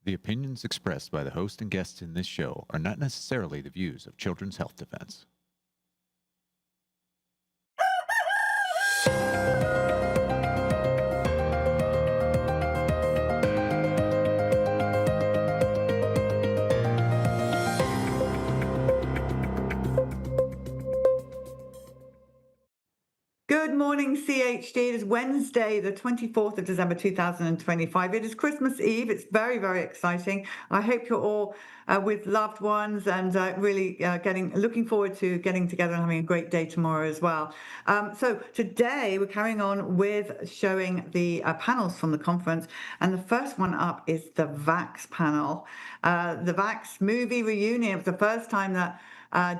The opinions expressed by the host and guests in this show are not necessarily the views of Children's Health Defense. Good morning, CHD. It is Wednesday, the 24th of December, 2025. It is Christmas Eve. It's very, very exciting. I hope you're all with loved ones and really looking forward to getting together and having a great day tomorrow as well. So today we're carrying on with showing the panels from the conference. And the first one up is the Vaxxed panel. The Vaxxed Movie Reunion. It was the first time that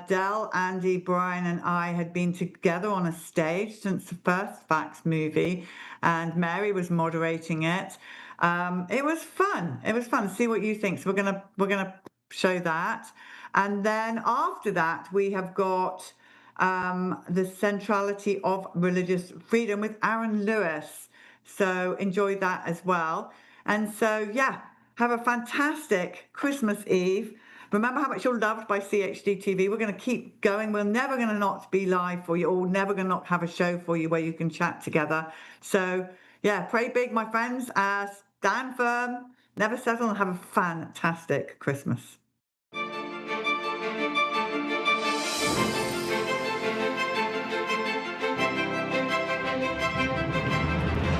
Del, Andy, Brian and I had been together on a stage since the first Vaxxed movie, and Mary was moderating it. It was fun. It was fun. See what you think. So we're gonna show that, and then after that we have got the Centrality of Religious Freedom with Aaron Lewis. So enjoy that as well. And so yeah, have a fantastic Christmas Eve. Remember how much you're loved by CHD TV. We're going to keep going. We're never going to not be live for you, or never going to not have a show for you where you can chat together. So, yeah, pray big, my friends. Stand firm, never settle, and have a fantastic Christmas.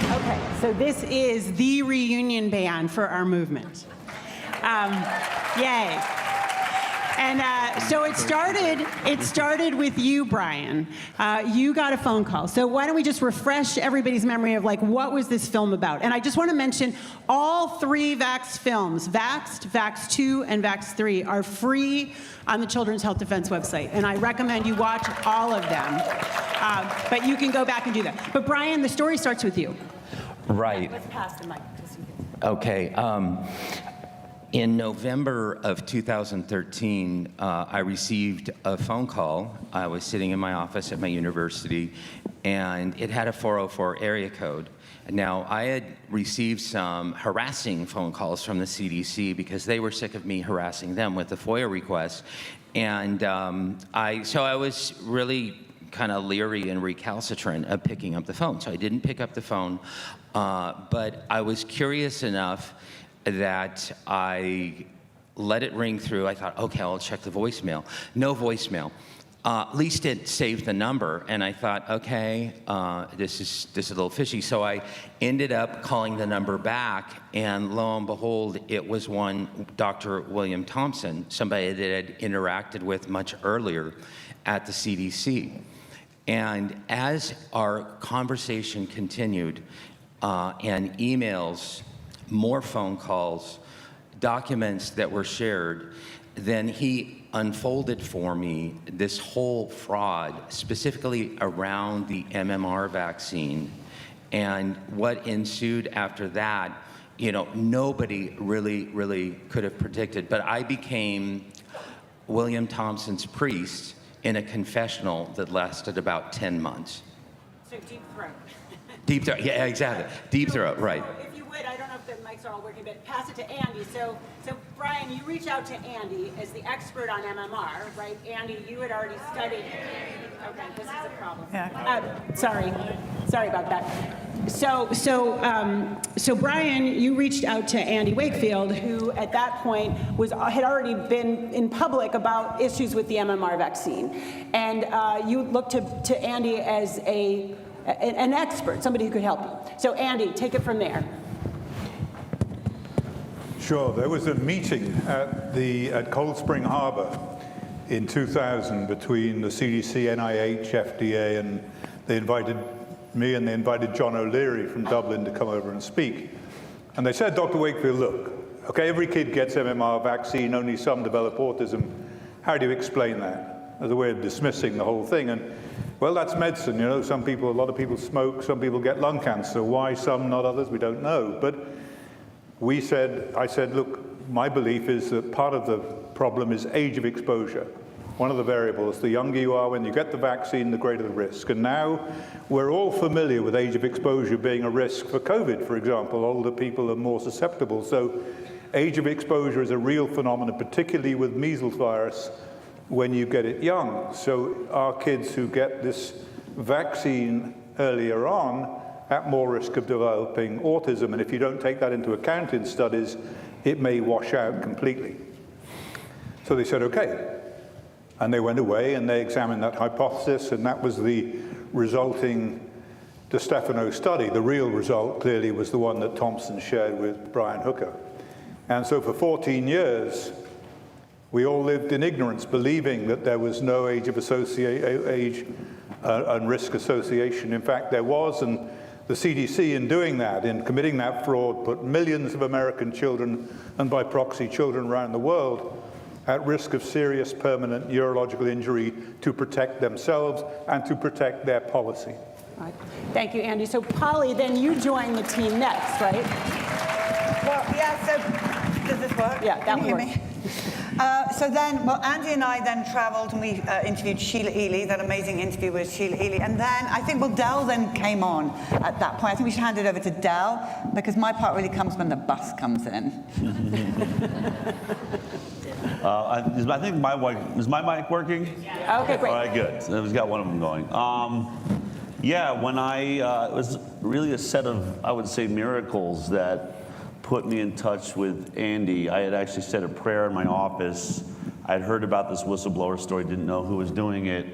Okay, so this is the reunion band for our movement. Yay. And so it started with you, Brian. You got a phone call. So why don't we just refresh everybody's memory of like, what was this film about? And I just want to mention all three Vaxxed films, Vaxxed, Vaxxed 2, and Vaxxed 3 are free on the Children's Health Defense website. And I recommend you watch all of them. But you can go back and do that. But Brian, the story starts with you. Right. Let's pass the mic. Okay. In November of 2013, I received a phone call. I was sitting in my office at my university, and it had a 404 area code. Now, I had received some harassing phone calls from the CDC because they were sick of me harassing them with the FOIA requests. And so I was really kind of leery and recalcitrant of picking up the phone. So I didn't pick up the phone, but I was curious enough that I let it ring through. I thought, okay, I'll check the voicemail. No voicemail. At least it saved the number, and I thought, okay, this is a little fishy. So I ended up calling the number back, and lo and behold, it was one Dr. William Thompson, somebody that I'd interacted with much earlier at the CDC. And as our conversation continued, and emails, more phone calls, documents that were shared, then he unfolded for me this whole fraud, specifically around the MMR vaccine. And what ensued after that, you know, nobody really could have predicted. But I became William Thompson's priest in a confessional that lasted about 10 months. So deep throat. Deep throat, yeah, exactly. Deep throat, right. If you would, I don't know if the mics are all working, but pass it to Andy. So Brian, you reach out to Andy as the expert on MMR, right? Andy, you had already studied. Okay, this is a problem. Yeah. Sorry about that. So Brian, you reached out to Andy Wakefield, who at that point had already been in public about issues with the MMR vaccine, and you looked to Andy as an expert, somebody who could help you. So Andy, take it from there. Sure. There was a meeting at Cold Spring Harbor in 2000 between the CDC, NIH, FDA, and they invited me and they invited John O'Leary from Dublin to come over and speak. And they said, Dr. Wakefield, look, okay, every kid gets MMR vaccine, only some develop autism. How do you explain that? As a way of dismissing the whole thing. And well, that's medicine, you know. A lot of people smoke, some people get lung cancer. Why some, not others, we don't know. But I said, look, my belief is that part of the problem is age of exposure. One of the variables, the younger you are when you get the vaccine, the greater the risk. And now we're all familiar with age of exposure being a risk for COVID, for example. Older people are more susceptible. So age of exposure is a real phenomenon, particularly with measles virus when you get it young. So our kids who get this vaccine earlier on at more risk of developing autism. And if you don't take that into account in studies, it may wash out completely. So they said, okay. And they went away and they examined that hypothesis, and that was the resulting DeStefano study. The real result clearly was the one that Thompson shared with Brian Hooker. And so for 14 years, we all lived in ignorance, believing that there was no age and risk association. In fact, there was, and the CDC, in doing that, in committing that fraud, put millions of American children, and by proxy children around the world, at risk of serious permanent neurological injury to protect themselves and to protect their policy. All right. Thank you, Andy. So, Polly, then you join the team next, right? Well, yeah, so does this work? Yeah, that Can you hear works. me? So then, well, Andy and I then traveled and we interviewed Sheila Ely, that amazing interview with Sheila Ely. And then I think, well, Del then came on at that point. I think we should hand it over to Del, because my part really comes when the bus comes in. I think is my mic working? Yeah. Okay, great. All right, good. So we've got one of them going. Yeah, when it was really a set of, I would say, miracles that put me in touch with Andy. I had actually said a prayer in my office. I'd heard about this whistleblower story, didn't know who was doing it.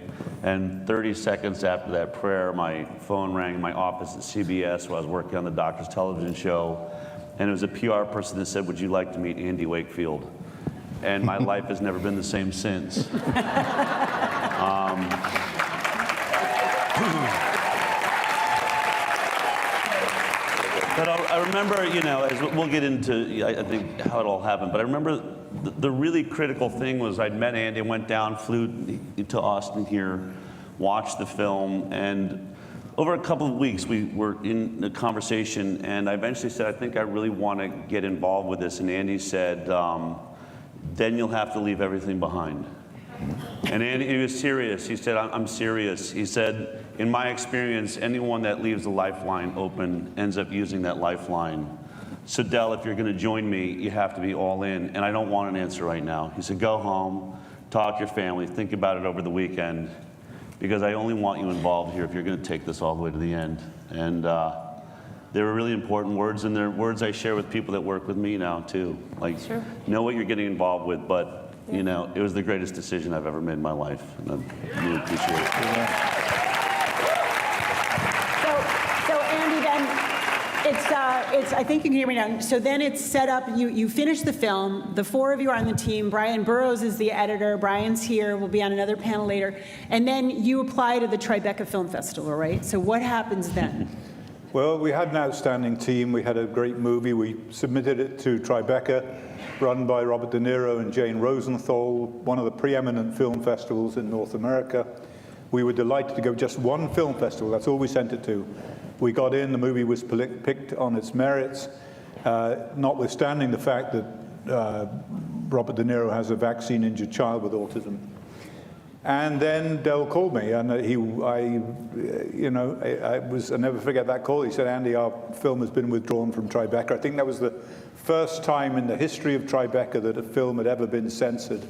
And 30 seconds after that prayer, my phone rang in my office at CBS where I was working on the Doctor's Television show. And it was a PR person that said, "Would you like to meet Andy Wakefield?" And my life has never been the same since. But I remember, as we'll get into, I think, how it all happened, but I remember the really critical thing was I'd met Andy, went down, flew to Austin here, watched the film, and over a couple of weeks we were in a conversation, and I eventually said, I think I really want to get involved with this, and Andy said, then you'll have to leave everything behind. And Andy, he was serious. He said, I'm serious. He said, in my experience, anyone that leaves a lifeline open ends up using that lifeline. So Del, if you're going to join me, you have to be all in. And I don't want an answer right now. He said, go home, talk to your family, think about it over the weekend, because I only want you involved here if you're going to take this all the way to the end. And they were really important words, and they're words I share with people that work with me now, too. Like, Sure. Know what you're getting involved with, but it was the greatest decision I've ever made in my life, and I really appreciate it. So Andy, then it's I think you can hear me now. So then it's set up. You finish the film. The four of you are on the team. Brian Burrows is the editor. Brian's here. We'll be on another panel later. And then you apply to the Tribeca Film Festival, right? So what happens then? Well, we had an outstanding team. We had a great movie. We submitted it to Tribeca, run by Robert De Niro and Jane Rosenthal, one of the preeminent film festivals in North America. We were delighted to go just one film festival. That's all we sent it to. We got in. The movie was picked on its merits, notwithstanding the fact that Robert De Niro has a vaccine-injured child with autism. And then Del called me, and I never forget that call. He said, Andy, our film has been withdrawn from Tribeca. I think that was the first time in the history of Tribeca that a film had ever been censored.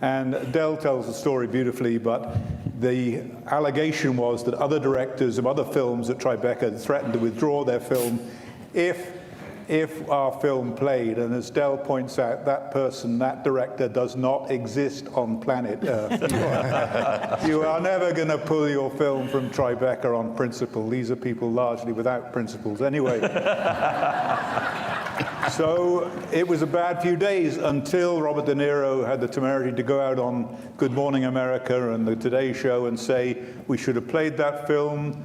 And Del tells the story beautifully, but the allegation was that other directors of other films at Tribeca had threatened to withdraw their film if our film played. And as Del points out, that person, that director, does not exist on planet Earth. You are never going to pull your film from Tribeca on principle. These are people largely without principles anyway. So it was a bad few days until Robert De Niro had the temerity to go out on Good Morning America and the Today Show and say, we should have played that film.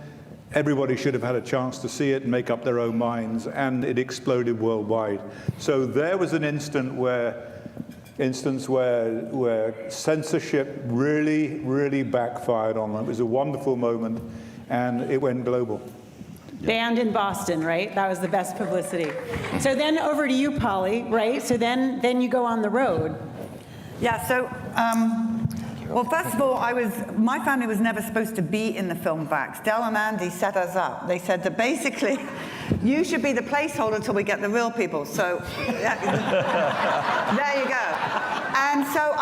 Everybody should have had a chance to see it and make up their own minds, and it exploded worldwide. So there was an instance where censorship really, really backfired on them. It was a wonderful moment, and it went global. Banned in Boston, right? That was the best publicity. So then over to you, Polly, right? So then you go on the road. Yeah, so Well, first of all, my family was never supposed to be in the film Vaxxed. Del and Andy set us up. They said that basically, you should be the placeholder until we get the real people. So there you go. And so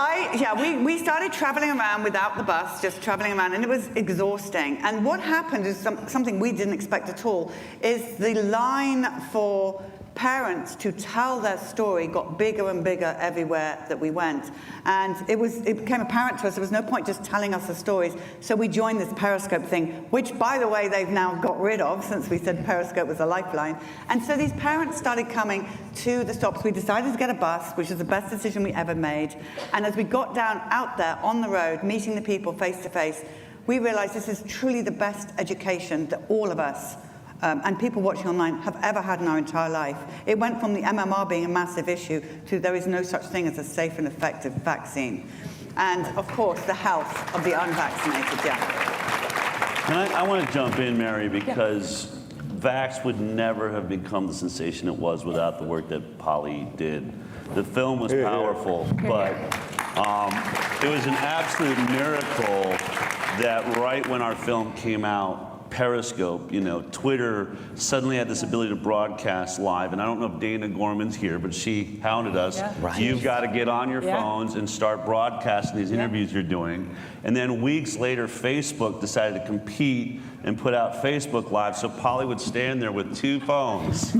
we started traveling around without the bus, just traveling around, and it was exhausting. And what happened is something we didn't expect at all, is the line for parents to tell their story got bigger and bigger everywhere that we went. And it became apparent to us there was no point just telling us the stories. So we joined this Periscope thing, which, by the way, they've now got rid of since we said Periscope was a lifeline. And so these parents started coming to the stops. We decided to get a bus, which was the best decision we ever made. And as we got down out there on the road, meeting the people face to face, we realized this is truly the best education that all of us and people watching online have ever had in our entire life. It went from the MMR being a massive issue to there is no such thing as a safe and effective vaccine. And of course, the health of the unvaccinated, And I want to jump in, Mary, because Vaxxed would never have become the sensation it was without the work that Polly did. The film was powerful, but it was an absolute miracle that right when our film came out, Periscope, Twitter suddenly had this ability to broadcast live. And I don't know if Dana Gorman's here, but she hounded us. Yeah. Right. You've got to get on your phones and start broadcasting these interviews you're doing. And then weeks later, Facebook decided to compete and put out Facebook Live. So Polly would stand there with two phones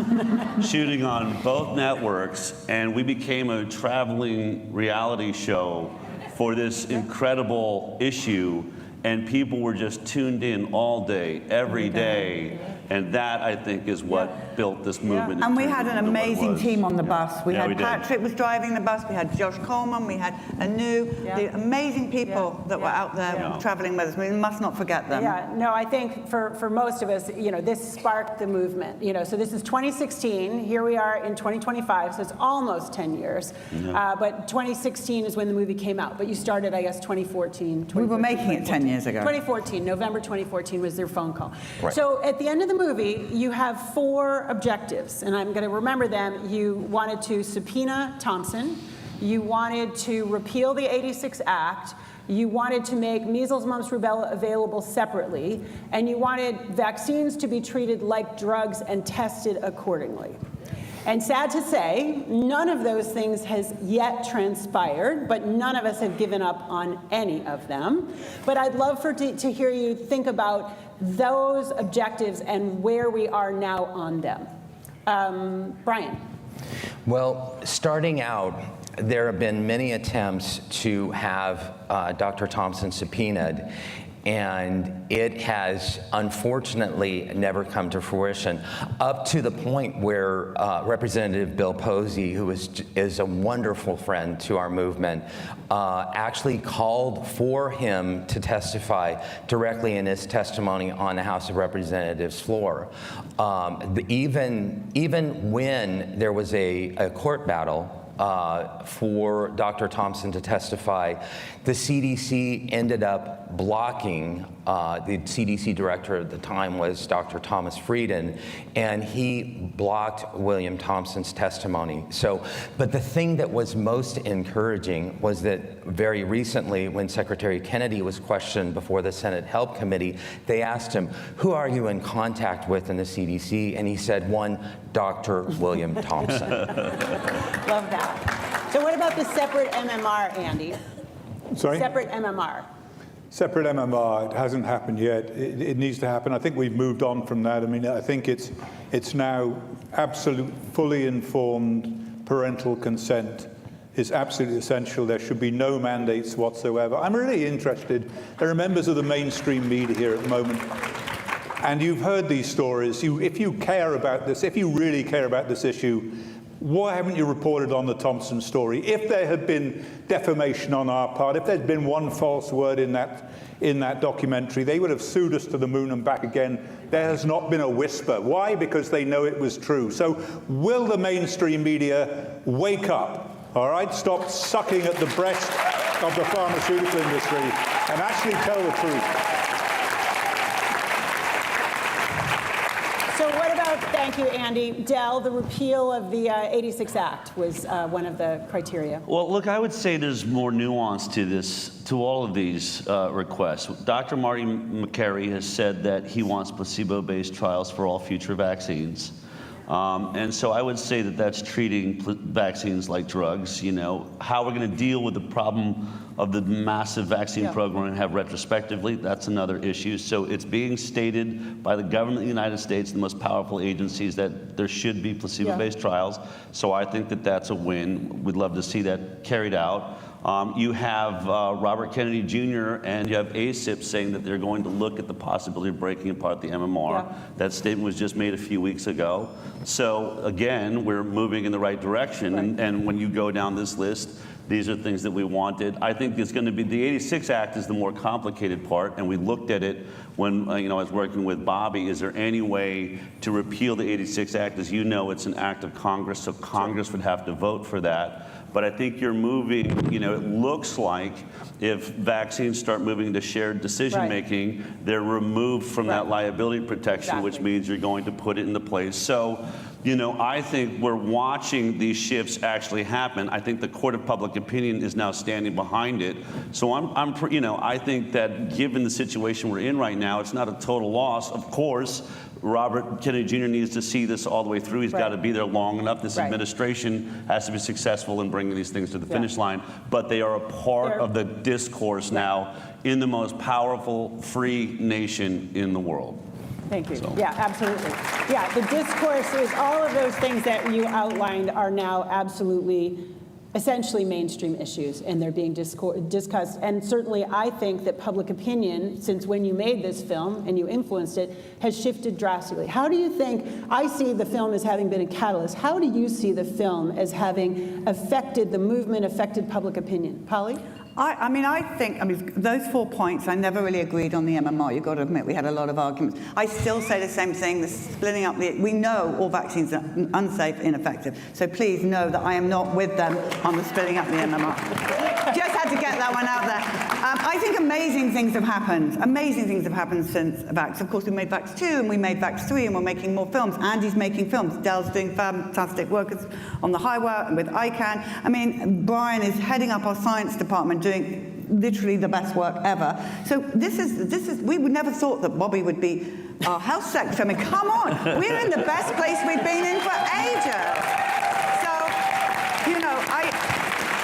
shooting on both networks. And we became a traveling reality show for this incredible issue. And people were just tuned in all day, every day. And that, I think, is what built this movement. And we had an amazing team on the bus. We Yeah, had Patrick was driving the bus. We had Josh Coleman. We had Anu. The amazing people that were out there traveling with us. We must not forget them. Yeah, no, I think for most of us, this sparked the movement. So this is 2016. Here we are in 2025, so it's almost 10 years. But 2016 is when the movie came out. But you started, I guess, 2014. We were making it 10 years ago. 2014, November 2014 was their phone call. Right. So at the end of the movie, you have 4 objectives, and I'm going to remember them. You wanted to subpoena Thompson. You wanted to repeal the 86 Act. You wanted to make measles, mumps, rubella available separately. And you wanted vaccines to be treated like drugs and tested accordingly. And sad to say, none of those things has yet transpired, but none of us have given up on any of them. But I'd love to hear you think about those objectives and where we are now on them. Brian. Well, starting out, there have been many attempts to have Dr. Thompson subpoenaed, and it has unfortunately never come to fruition, up to the point where Representative Bill Posey, who is a wonderful friend to our movement, actually called for him to testify directly in his testimony on the House of Representatives floor. Even when there was a court battle for Dr. Thompson to testify, the CDC ended up blocking, the CDC director at the time was Dr. Thomas Frieden, and he blocked William Thompson's testimony. But the thing that was most encouraging was that very recently, when Secretary Kennedy was questioned before the Senate Help Committee, they asked him, "Who are you in contact with in the CDC?" And he said, "One Dr. William Thompson." Love that. So what about the separate MMR, Andy? Sorry? Separate MMR. Separate MMR, it hasn't happened yet. It needs to happen. I think we've moved on from that. I mean, I think it's now absolute, fully informed parental consent is absolutely essential. There should be no mandates whatsoever. I'm really interested. There are members of the mainstream media here at the moment, and you've heard these stories. If you care about this, if you really care about this issue, why haven't you reported on the Thompson story? If there had been defamation on our part, if there'd been one false word in that documentary, they would have sued us to the moon and back again. There has not been a whisper. Why? Because they know it was true. So will the mainstream media wake up, all right? Stop sucking at the breast of the pharmaceutical industry and actually tell the truth. So what about, Thank you, Andy. Del, the repeal of the 86 Act was one of the criteria. Well, look, I would say there's more nuance to this, to all of these requests. Dr. Marty McCary has said that he wants placebo-based trials for all future vaccines. And so I would say that that's treating vaccines like drugs. You know, how we're going to deal with the problem of the massive vaccine program and have retrospectively, that's another issue. So it's being stated by the government of the United States, the most powerful agencies, that there should be placebo-based trials. So I think that that's a win. We'd love to see that carried out. You have Robert Kennedy Jr. and you have ACIP saying that they're going to look at the possibility of breaking apart the MMR. That statement was just made a few weeks ago. So again, we're moving in the right direction. And when you go down this list, these are things that we wanted. I think it's going to be, the 86 Act is the more complicated part, and we looked at it when I was working with Bobby. Is there any way to repeal the 86 Act? As you know, it's an act of Congress, so Congress would have to vote for that. But I think you're moving, it looks like if vaccines start moving to shared decision-making, they're removed from that liability protection, which means you're going to put it into place. So, I think we're watching these shifts actually happen. I think the court of public opinion is now standing behind it. So I think that given the situation we're in right now, it's not a total loss. Of course, Robert Kennedy Jr. needs to see this all the way through. He's got to be there long enough. This administration has to be successful in bringing these things to the finish line. But they are a part of the discourse now in the most powerful, free nation in the world. Thank you. Yeah, absolutely. Yeah, the discourse is all of those things that you outlined are now absolutely, essentially mainstream issues, and they're being discussed. And certainly I think that public opinion, since when you made this film and you influenced it, has shifted drastically. How do you think, I see the film as having been a catalyst. How do you see the film as having affected the movement, affected public opinion? Polly? I think those 4 points, I never really agreed on the MMR. You've got to admit, we had a lot of arguments. I still say the same thing, the splitting up we know all vaccines are unsafe, ineffective. So please know that I am not with them on the splitting up the MMR. Just had to get that one out there. I think amazing things have happened. Amazing things have happened since Vax. Of course, we made Vax 2 and we made Vax 3 and we're making more films. Andy's making films. Del's doing fantastic work on the highway with ICANN. Brian is heading up our science department, doing literally the best work ever. So this is we would never thought that Bobby would be our health secretary. Come on, we're in the best place we've been in for ages. So,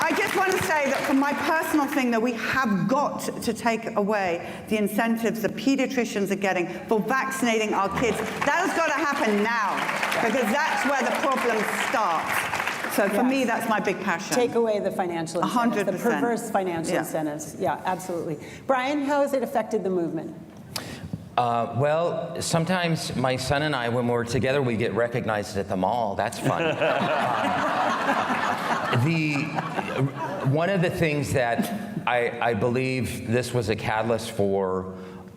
I just want to say that for my personal thing, that we have got to take away the incentives that pediatricians are getting for vaccinating our kids. That has got to happen now, because that's where the problems start. So for me, that's my big passion. Take away the financial incentives, 100%. the perverse financial incentives. Yeah, absolutely. Brian, how has it affected the movement? Well, sometimes my son and I, when we're together, we get recognized at the mall. That's fun. One of the things that I believe this was a catalyst for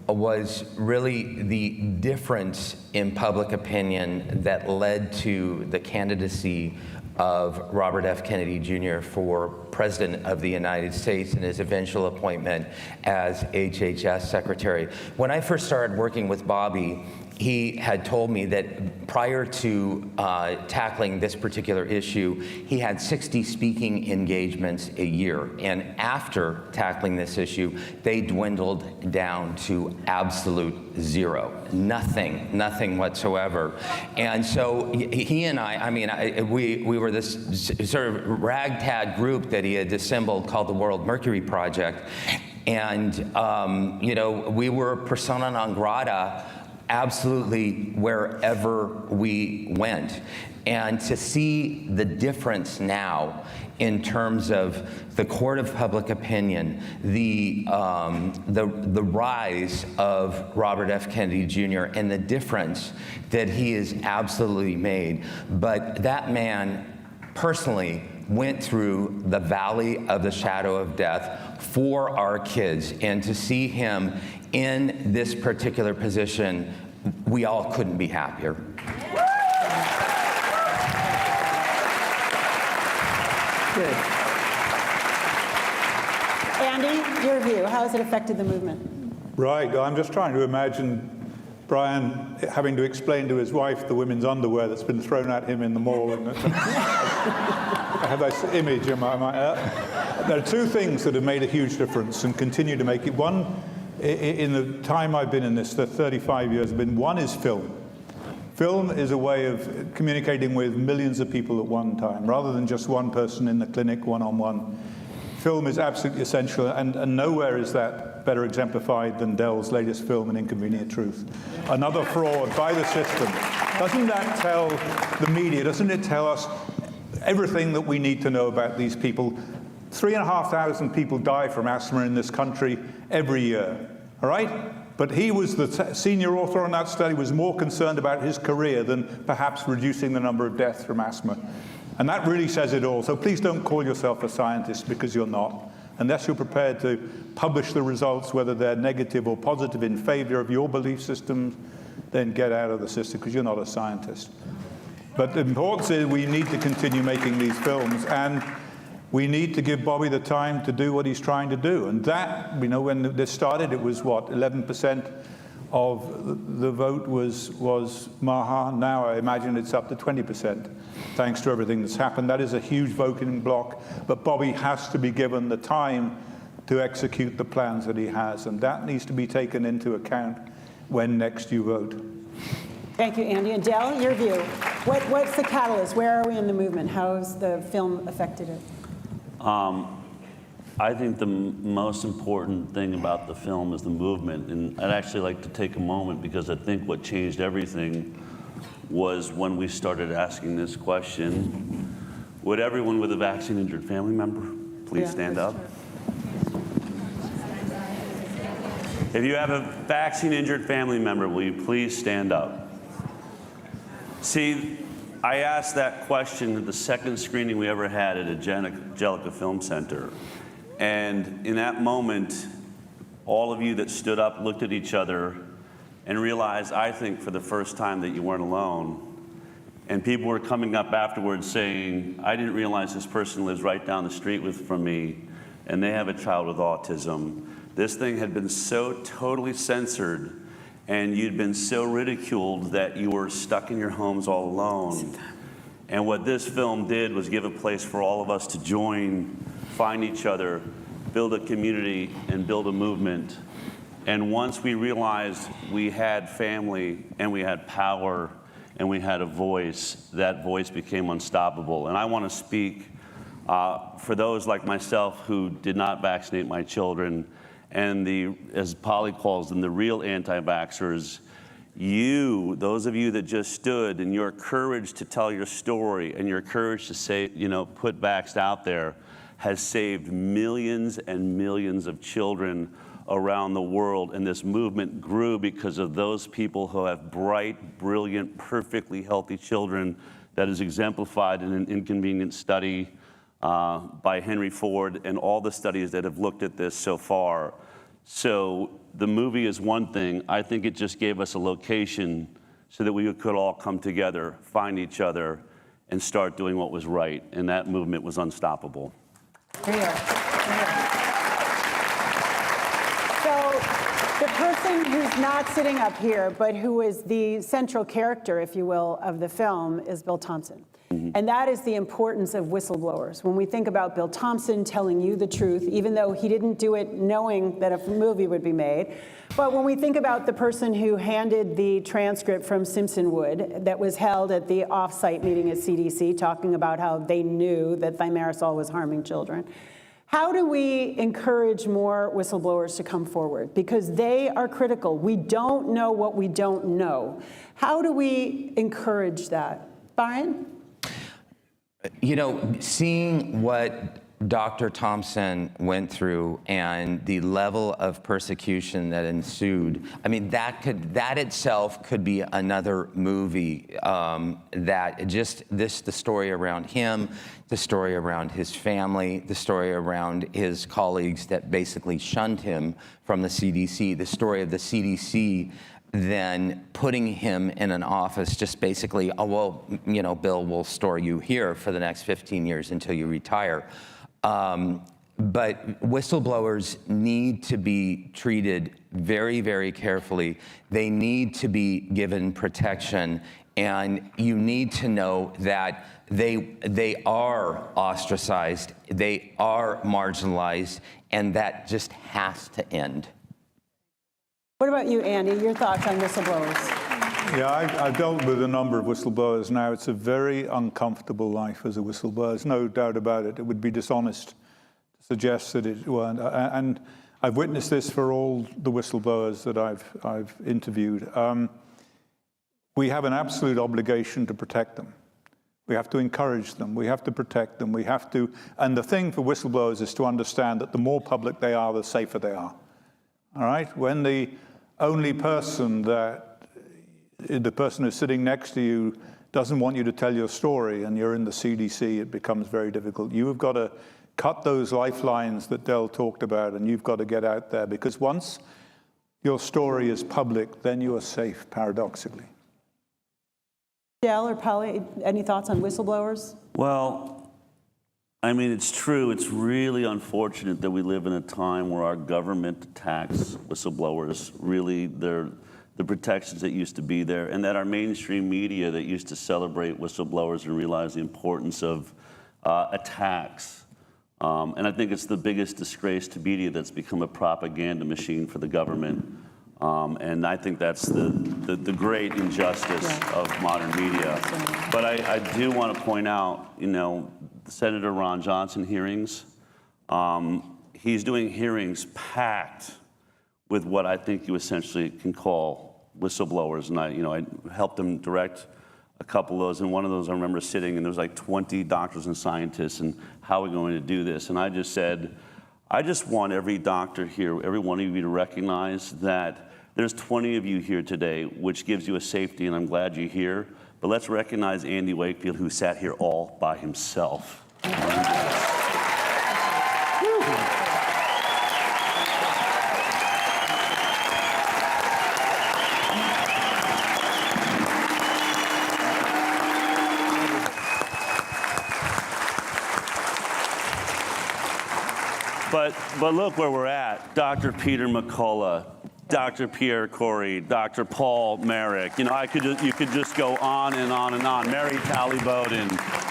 was really the difference in public opinion that led to the candidacy of Robert F. Kennedy Jr. for President of the United States and his eventual appointment as HHS Secretary. When I first started working with Bobby, he had told me that prior to tackling this particular issue, he had 60 speaking engagements a year. And after tackling this issue, they dwindled down to absolute zero. Nothing whatsoever. And so he and we were this sort of ragtag group that he had assembled called the World Mercury Project. And, we were persona non grata absolutely wherever we went. And to see the difference now in terms of the court of public opinion, the rise of Robert F. Kennedy Jr. and the difference that he has absolutely made. But that man personally went through the valley of the shadow of death for our kids, and to see him in this particular position, we all couldn't be happier. Good. Andy, your view, how has it affected the movement? Right, I'm just trying to imagine Brian having to explain to his wife the women's underwear that's been thrown at him in the mall. And I have this image in my mind. There are two things that have made a huge difference and continue to make it. One, in the time I've been in this, the 35 years I've been, one is film. Film is a way of communicating with millions of people at one time, rather than just one person in the clinic, one-on-one. Film is absolutely essential, and nowhere is that better exemplified than Dell's latest film, An Inconvenient Truth. Another fraud by the system. Doesn't that tell the media, doesn't it tell us everything that we need to know about these people? 3,500 people die from asthma in this country every year, all right? But he was the senior author on that study, was more concerned about his career than perhaps reducing the number of deaths from asthma. And that really says it all. So please don't call yourself a scientist, because you're not. Unless you're prepared to publish the results, whether they're negative or positive in favor of your belief system, then get out of the system, because you're not a scientist. But the importance is we need to continue making these films, and we need to give Bobby the time to do what he's trying to do. And that, you know, when this started, it was what, 11% of the vote was Maha. Now I imagine it's up to 20%, thanks to everything that's happened. That is a huge voting block, but Bobby has to be given the time to execute the plans that he has, and that needs to be taken into account when next you vote. Thank you, Andy. And Dell, your view. What's the catalyst? Where are we in the movement? How has the film affected it? I think the most important thing about the film is the movement. And I'd actually like to take a moment, because I think what changed everything was when we started asking this question. Would everyone with a vaccine-injured family member please stand up? If you have a vaccine-injured family member, will you please stand up? See, I asked that question at the second screening we ever had at Angelica Film Center. And in that moment, all of you that stood up looked at each other and realized, I think for the first time, that you weren't alone. And people were coming up afterwards saying, I didn't realize this person lives right down the street from me, and they have a child with autism. This thing had been so totally censored, and you'd been so ridiculed that you were stuck in your homes all alone. And what this film did was give a place for all of us to join, find each other, build a community, and build a movement. And once we realized we had family, and we had power, and we had a voice, that voice became unstoppable. And I want to speak for those like myself who did not vaccinate my children, and as Polly calls them, the real anti-vaxxers. You, those of you that just stood, and your courage to tell your story, and your courage to say, put Vaxxed out there, has saved millions and millions of children around the world. And this movement grew because of those people who have bright, brilliant, perfectly healthy children, that is exemplified in An Inconvenient Study by Henry Ford, and all the studies that have looked at this so far. So the movie is one thing. I think it just gave us a location so that we could all come together, find each other, and start doing what was right. And that movement was unstoppable. Here you are. So the person who's not sitting up here, but who is the central character, if you will, of the film, is Bill Thompson. And that is the importance of whistleblowers. When we think about Bill Thompson telling you the truth, even though he didn't do it knowing that a movie would be made, but when we think about the person who handed the transcript from Simpsonwood that was held at the off-site meeting at CDC, talking about how they knew that thimerosal was harming children, how do we encourage more whistleblowers to come forward? Because they are critical. We don't know what we don't know. How do we encourage that? Brian? Seeing what Dr. Thompson went through and the level of persecution that ensued, I mean, that itself could be another movie. The story around him, the story around his family, the story around his colleagues that basically shunned him from the CDC, the story of the CDC then putting him in an office, just basically, oh, well, Bill, we'll store you here for the next 15 years until you retire. But whistleblowers need to be treated very, very carefully. They need to be given protection, and you need to know that they are ostracized, they are marginalized, and that just has to end. What about you, Andy? Your thoughts on whistleblowers? Yeah, I've dealt with a number of whistleblowers now. It's a very uncomfortable life as a whistleblower. There's no doubt about it. It would be dishonest to suggest that it weren't. And I've witnessed this for all the whistleblowers that I've interviewed. We have an absolute obligation to protect them. We have to encourage them. We have to protect them. We have to, and the thing for whistleblowers is to understand that the more public they are, the safer they are. All right? When the only person the person who's sitting next to you doesn't want you to tell your story and you're in the CDC, it becomes very difficult. You have got to cut those lifelines that Del talked about, and you've got to get out there, because once your story is public, then you are safe, paradoxically. Del or Polly, any thoughts on whistleblowers? Well, I mean, it's true. It's really unfortunate that we live in a time where our government attacks whistleblowers. Really, they're the protections that used to be there, and that our mainstream media that used to celebrate whistleblowers and realize the importance of attacks. And I think it's the biggest disgrace to media that's become a propaganda machine for the government. And I think that's the great injustice of modern media. But I do want to point out, you know, Senator Ron Johnson hearings, he's doing hearings packed with what I think you essentially can call whistleblowers. And I helped him direct a couple of those. And one of those I remember sitting, and there was like 20 doctors and scientists, and how are we going to do this? And I just said, I just want every doctor here, every one of you to recognize that there's 20 of you here today, which gives you a safety, and I'm glad you're here. But let's recognize Andy Wakefield, who sat here all by himself. But look where we're at. Dr. Peter McCullough, Dr. Pierre Corey, Dr. Paul Merrick. You know, you could just go on and on and on. Mary Talley Bowden.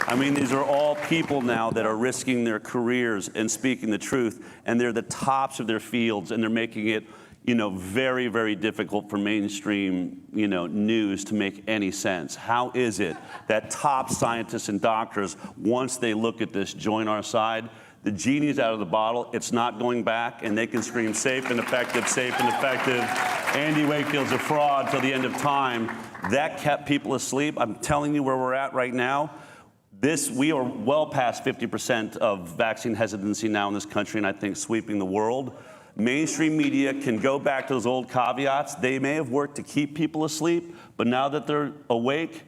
I mean, these are all people now that are risking their careers and speaking the truth, and they're the tops of their fields, and they're making it, you know, very, very difficult for mainstream, you know, news to make any sense. How is it that top scientists and doctors, once they look at this, join our side? The genie's out of the bottle. It's not going back, and they can scream safe and effective, safe and effective. Andy Wakefield's a fraud till the end of time. That kept people asleep. I'm telling you where we're at right now. We are well past 50% of vaccine hesitancy now in this country, and I think sweeping the world. Mainstream media can go back to those old caveats. They may have worked to keep people asleep, but now that they're awake,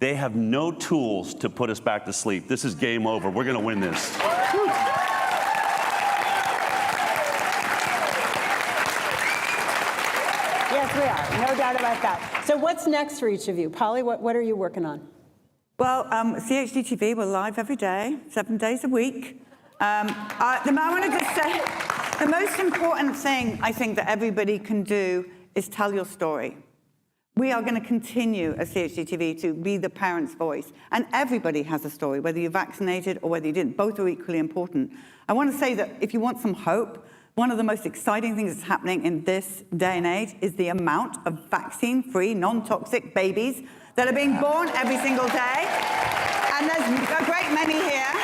they have no tools to put us back to sleep. This is game over. We're going to win this. Yes, we are. No doubt about that. So what's next for each of you? Polly, what are you working on? Well, CHD TV, we're live every day, 7 days a week. I want to just say, the most important thing I think that everybody can do is tell your story. We are going to continue as CHD TV to be the parent's voice. And everybody has a story, whether you're vaccinated or whether you didn't. Both are equally important. I want to say that if you want some hope, one of the most exciting things that's happening in this day and age is the amount of vaccine-free, non-toxic babies that are being born every single day. And there's a great many here.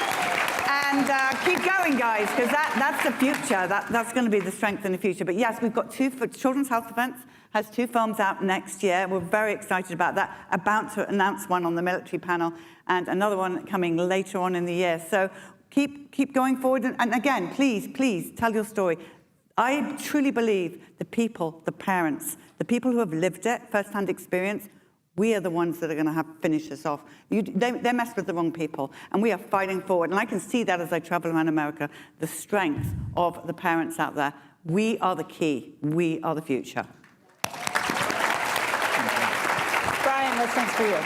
And keep going, guys, because that's the future. That's going to be the strength in the future. But yes, we've got Children's Health Defense has 2 films out next year. We're very excited about that. About to announce one on the military panel and another one coming later on in the year. So keep going forward. And again, please tell your story. I truly believe the people, the parents, the people who have lived it, first-hand experience, we are the ones that are going to finish this off. They messed with the wrong people, and we are fighting forward. And I can see that as I travel around America, the strength of the parents out there. We are the key. We are the future. Brian, what's next for you?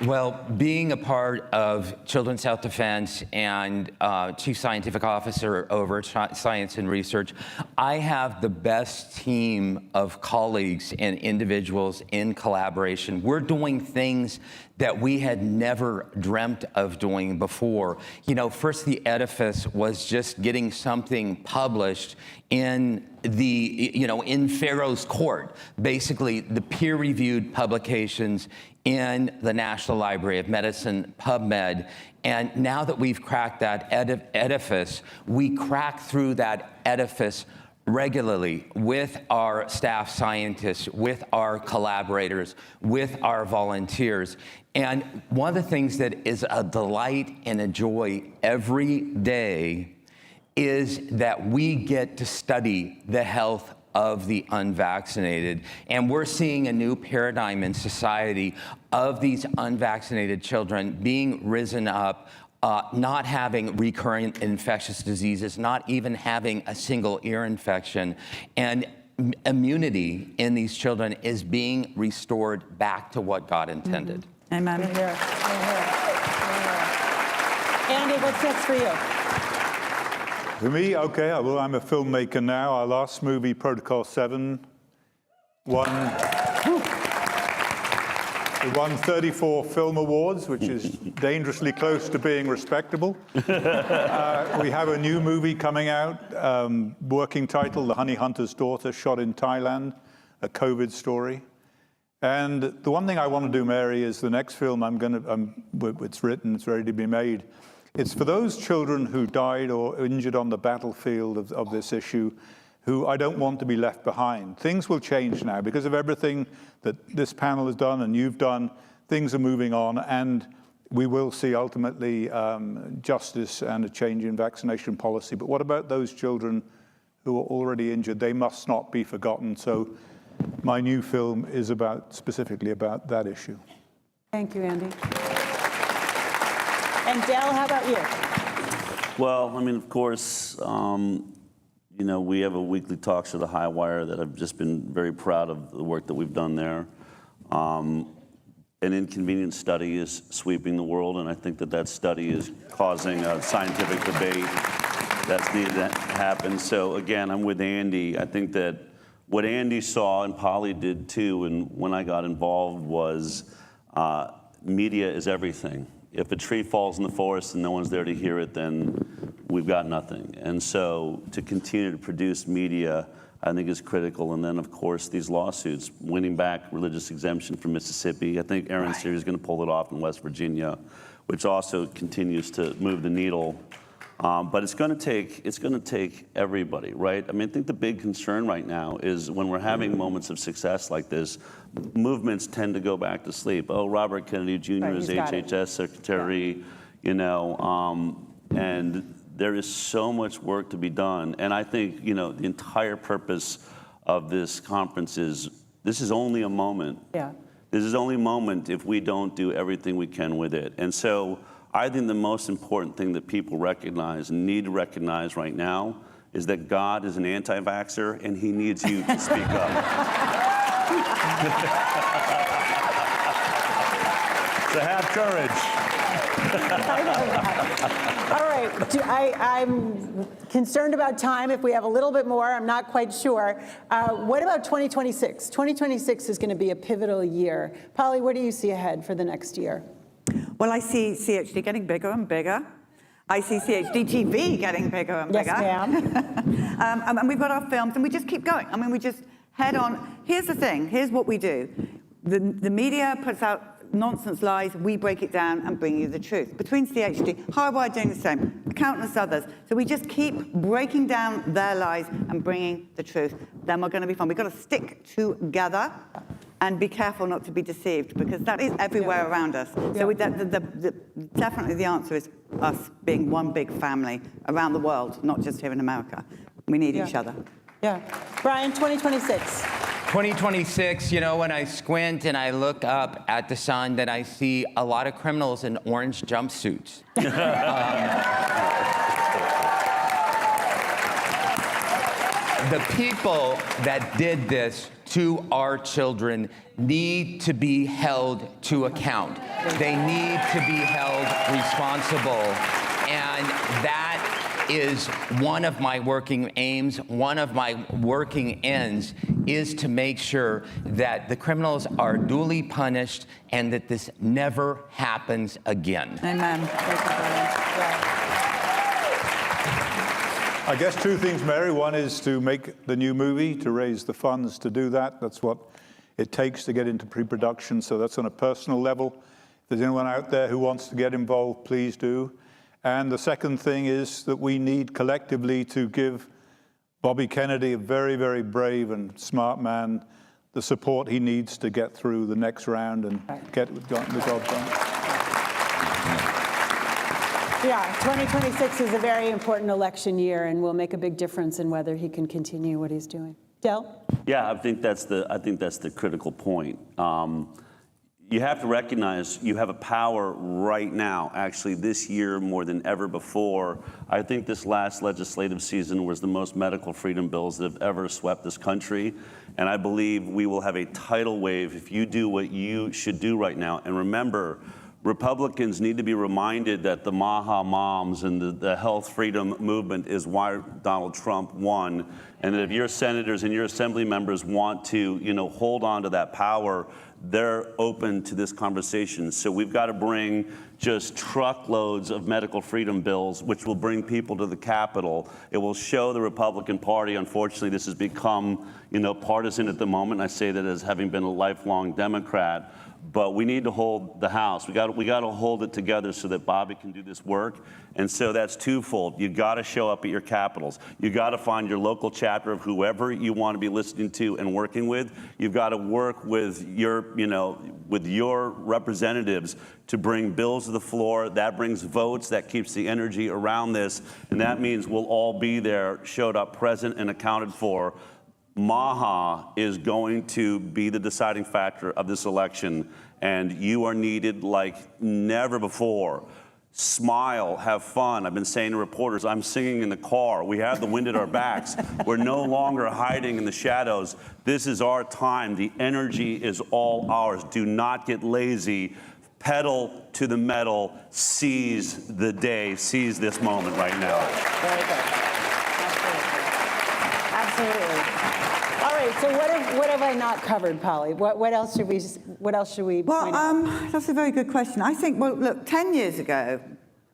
Well, being a part of Children's Health Defense and Chief Scientific Officer over Science and Research, I have the best team of colleagues and individuals in collaboration. We're doing things that we had never dreamt of doing before. You know, first the edifice was just getting something published in the, in Pharaoh's court, basically the peer-reviewed publications in the National Library of Medicine, PubMed. And now that we've cracked that edifice, we crack through that edifice regularly with our staff scientists, with our collaborators, with our volunteers. And one of the things that is a delight and a joy every day is that we get to study the health of the unvaccinated. And we're seeing a new paradigm in society of these unvaccinated children being risen up, not having recurrent infectious diseases, not even having a single ear infection. And immunity in these children is being restored back to what God intended. Mm-hmm. Amen. Andy, what's next for you? For me, okay, well, I'm a filmmaker now. Our last movie, Protocol 7, won 34 film awards, which is dangerously close to being respectable. We have a new movie coming out, working title, The Honey Hunter's Daughter, shot in Thailand, a COVID story. And the one thing I want to do, Mary, is the next film it's written, it's ready to be made. It's for those children who died or injured on the battlefield of this issue, who I don't want to be left behind. Things will change now because of everything that this panel has done and you've done. Things are moving on, and we will see ultimately justice and a change in vaccination policy. But what about those children who are already injured? They must not be forgotten. So my new film is specifically about that issue. Thank you, Andy. And Dell, how about you? Well, I mean, of course, we have a weekly talk show, The High Wire, that I've just been very proud of the work that we've done there. An inconvenient study is sweeping the world, and I think that study is causing a scientific debate that's needed to happen. So again, I'm with Andy. I think that what Andy saw, and Polly did too, and when I got involved, was media is everything. If a tree falls in the forest and no one's there to hear it, then we've got nothing. And so to continue to produce media, I think, is critical. And then, of course, these lawsuits, winning back religious exemption from Mississippi. I think Aaron Sears is going to pull it off in West Virginia, which also continues to move the needle. But it's going to take everybody, right? I mean, I think the big concern right now is when we're having moments of success like this, movements tend to go back to sleep. Oh, Robert Kennedy Jr. is HHS Secretary, and there is so much work to be done. And I think, the entire purpose of this conference is, this is only a moment. Yeah. This is only a moment if we don't do everything we can with it. And so I think the most important thing that people recognize and need to recognize right now is that God is an anti-vaxxer and he needs you to speak up. So have courage. All right, I'm concerned about time. If we have a little bit more, I'm not quite sure. What about 2026? 2026 is going to be a pivotal year. Polly, what do you see ahead for the next year? Well, I see CHD getting bigger and bigger. I see CHD TV getting bigger and bigger. Yes, ma'am. And we've got our films, and we just keep going. I mean, we just head on. Here's the thing. Here's what we do. The media puts out nonsense lies. We break it down and bring you the truth. Between CHD, Hardwired doing the same, countless others. So we just keep breaking down their lies and bringing the truth. Then we're going to be fine. We've got to stick together and be careful not to be deceived, because that is everywhere around us. So definitely the answer is us being one big family around the world, not just here in America. We need each other. Yeah. Brian, 2026. 2026, when I squint and I look up at the sun, then I see a lot of criminals in orange jumpsuits. the people that did this to our children need to be held to account. They need to be held responsible. And that is one of my working aims, one of my working ends, is to make sure that the criminals are duly punished and that this never happens again. Amen. Thank you, Brian. I guess two things, Mary. One is to make the new movie, to raise the funds to do that. That's what it takes to get into pre-production, so that's on a personal level. If there's anyone out there who wants to get involved, please do. And the second thing is that we need collectively to give Bobby Kennedy, a very, very brave and smart man, the support he needs to get through the next round and get the job done. Yeah, 2026 is a very important election year, and will make a big difference in whether he can continue what he's doing. Del? Yeah, I think that's the critical point. You have to recognize you have a power right now, actually this year more than ever before. I think this last legislative season was the most medical freedom bills that have ever swept this country. And I believe we will have a tidal wave if you do what you should do right now. And remember, Republicans need to be reminded that the Maha Moms and the health freedom movement is why Donald Trump won. And that if your senators and your assembly members want to, hold on to that power, they're open to this conversation. So we've got to bring just truckloads of medical freedom bills, which will bring people to the Capitol. It will show the Republican Party, unfortunately, this has become, partisan at the moment. I say that as having been a lifelong Democrat. But we need to hold the House. We got to hold it together so that Bobby can do this work. And so that's twofold. You got to show up at your capitals. You got to find your local chapter of whoever you want to be listening to and working with. You've got to work with your representatives to bring bills to the floor. That brings votes. That keeps the energy around this. And that means we'll all be there, showed up, present, and accounted for. Maha is going to be the deciding factor of this election, and you are needed like never before. Smile, have fun. I've been saying to reporters, I'm singing in the car. We have the wind at our backs. We're no longer hiding in the shadows. This is our time. The energy is all ours. Do not get lazy. Pedal to the metal. Seize the day. Seize this moment right now. Very good. Absolutely. All right, so what have I not covered, Polly? What else should we point out? That's a very good question. I think, look, 10 years ago,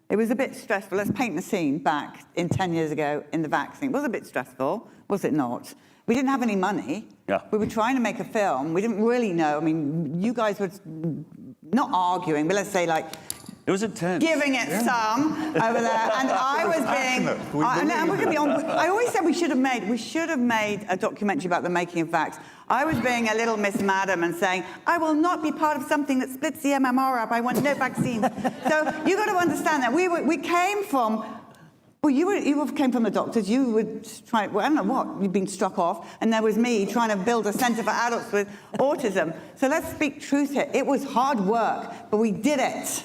it was a bit stressful. Let's paint the scene back in 10 years ago in the vaccine. It was a bit stressful, was it not? We didn't have any money. Yeah. We were trying to make a film. We didn't really know. I mean, you guys were not arguing, but let's say it was intense. Giving it some over there, and I was being. And we're going to be on. I always said we should have made a documentary about the making of Vax. I was being a little Miss Madam and saying, I will not be part of something that splits the MMR up. I want no vaccine. So you got to understand that we came from. Well, you came from the doctors. You were trying. Well, I don't know what. You'd been struck off, and there was me trying to build a centre for adults with autism. So let's speak truth here. It was hard work, but we did it.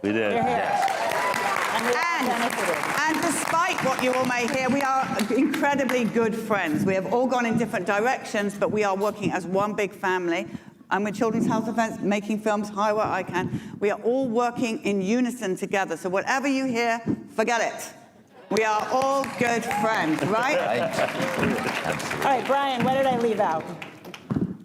We did. You're here. And despite what you all may hear, we are incredibly good friends. We have all gone in different directions, but we are working as one big family. I'm with Children's Health Defense, making films, Hire Where I Can. We are all working in unison together. So whatever you hear, forget it. We are all good friends, right? All right, Brian, what did I leave out?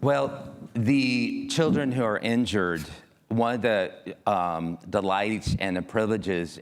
Well, the children who are injured, one of the delights and the privileges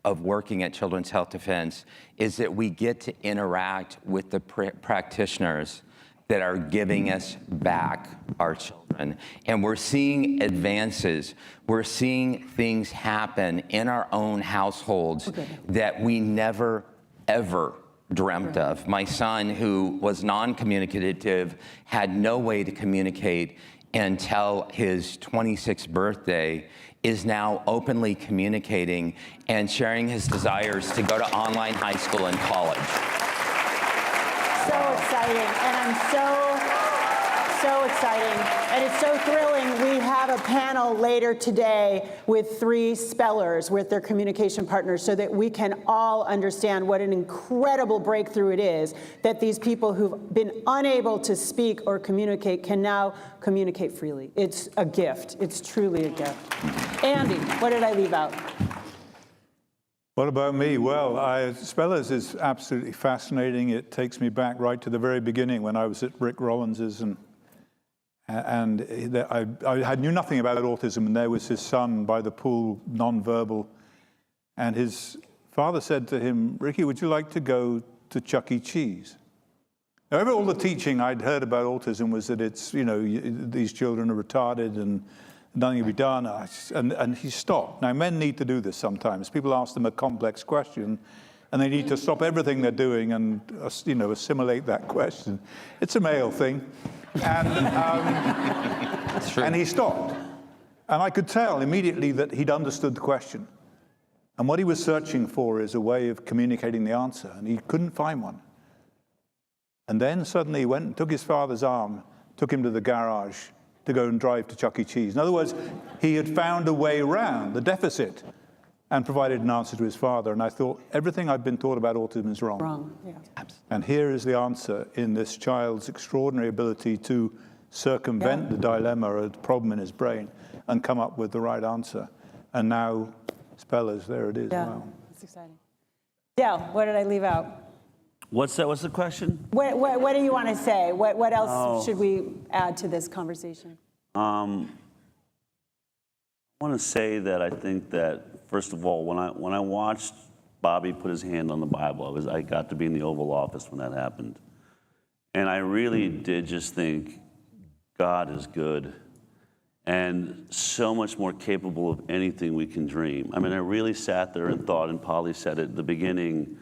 of working at Children's Health Defense is that we get to interact with the practitioners that are giving us back our children. And we're seeing advances. We're seeing things happen in our own households that we never, ever dreamt of. My son, who was non-communicative, had no way to communicate until his 26th birthday, is now openly communicating and sharing his desires to go to online high school and college. So exciting, and I'm so exciting, and it's so thrilling. We have a panel later today with 3 spellers, with their communication partners, so that we can all understand what an incredible breakthrough it is that these people who've been unable to speak or communicate can now communicate freely. It's a gift. It's truly a gift. Andy, what did I leave out? What about me? Well, Spellers is absolutely fascinating. It takes me back right to the very beginning when I was at Rick Rollins's, and I knew nothing about autism, and there was his son by the pool, nonverbal, and his father said to him, "Ricky, would you like to go to Chuck E. Cheese?" Now, all the teaching I'd heard about autism was that it's, these children are retarded and nothing can be done, and he stopped. Now, men need to do this sometimes. People ask them a complex question, and they need to stop everything they're doing and, assimilate that question. It's a male thing. And, That's true. and he stopped. And I could tell immediately that he'd understood the question. And what he was searching for is a way of communicating the answer, and he couldn't find one. And then suddenly he went and took his father's arm, took him to the garage to go and drive to Chuck E. Cheese. In other words, he had found a way around the deficit and provided an answer to his father. And I thought, everything I've been taught about autism is wrong. Wrong, yeah. And here is the answer in this child's extraordinary ability to circumvent the dilemma or the problem in his brain and come up with the right answer. And now, Spellers, there it is. Yeah, Wow. that's exciting. Dale, what did I leave out? What's the question? What do you want to say? What else should we add to this conversation? I want to say that I think that, first of all, when I watched Bobby put his hand on the Bible, I got to be in the Oval Office when that happened. And I really did just think, God is good and so much more capable of anything we can dream. I mean, I really sat there and thought, and Polly said it at the beginning,